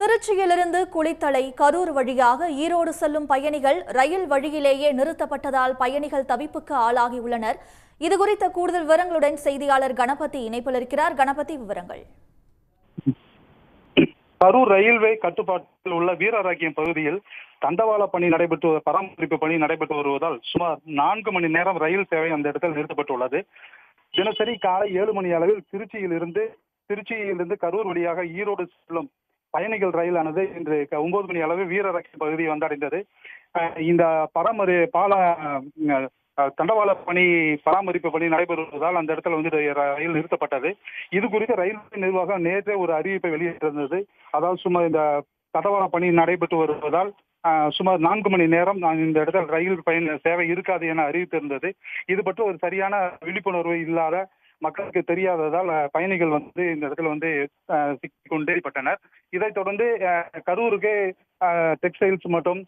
திருச்சியிலிருந்து குளித்தலை கரூர் வழியாக ஈரோடு செல்லும் பயணிகள் ரயில் வழியிலேயே நிறுத்தப்பட்டதால் பயணிகள் தவிப்புக்கு ஆளாகியுள்ளனர். இதுகுறித்த கூடுதல் விவரங்களுடன் செய்தியாளர் கணபதி இணைப்பில் இருக்கிறார். கணபதி, விவரங்கள். கரூர் ரயில்வே கட்டுப்பாட்டில் உள்ள வீரராக்கியம் பகுதியில் தண்டவாள பணி பராமரிப்பு பணி நடைபெற்று வருவதால் சுமார் 4 மணி நேரம் ரயில் சேவை அந்த இடத்தில் நிறுத்தப்பட்டுள்ளது. தினசரி காலை 7 மணி அளவில் திருச்சியிலிருந்து கரூர் வழியாக ஈரோடு செல்லும் பயணிகள் ரயிலானது இன்று 9 மணி அளவில் வீரராக்கியம் பகுதியை வந்தடைந்தது. இந்த தண்டவாள பராமரிப்பு பணி நடைபெறுவதால் அந்த இடத்துல ரயில் நிறுத்தப்பட்டது. இது குறித்து ரயில்வே நிர்வாகம் நேற்றே ஒரு அறிவிப்பை வெளியிட்டிருந்தது. அதாவது சுமார் இந்த தண்டவாள பணி நடைபெற்று வருவதால் சுமார் 4 மணி நேரம் இந்த இடத்தில் ரயில் சேவை இருக்காது என அறிவித்திருந்தது. இது பற்றி ஒரு சரியான விழிப்புணர்வு இல்லாத, மக்களுக்கு தெரியாததால் பயணிகள் இந்த இடத்துல சிக்கிக்கொண்டே பட்டனர். இதைத் தொடர்ந்து கரூருக்கு டெக்ஸ்டைல்ஸ் மற்றும்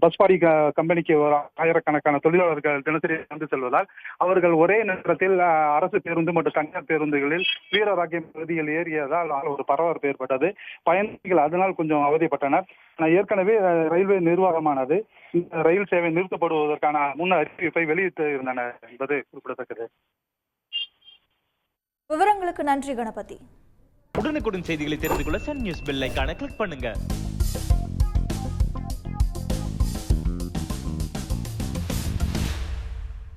பஸ் பாடி கம்பெனிக்கு ஆயிரக்கணக்கான தொழிலாளர்கள் தினசரி வந்து செல்வதால் அவர்கள் ஒரே நேரத்தில் அரசு பேருந்து மற்றும் தனியார் பேருந்துகளில் வீரராக்கியம் பகுதியில் ஏறியதால் ஒரு பரபரப்பு ஏற்பட்டது. பயணிகள் அதனால் கொஞ்சம் அவதிப்பட்டனர். ஏற்கனவே ரயில்வே நிர்வாகமானது இந்த ரயில் சேவை நிறுத்தப்படுவதற்கான முன் அறிவிப்பை வெளியிட்டு இருந்தனர் என்பது குறிப்பிடத்தக்கது. விவரங்களுக்கு நன்றி கணபதி. உடனுக்குடன் செய்திகளை தெரிந்து கொள்ள சன் நியூஸ் பெல் ஐகானை கிளிக் பண்ணுங்க.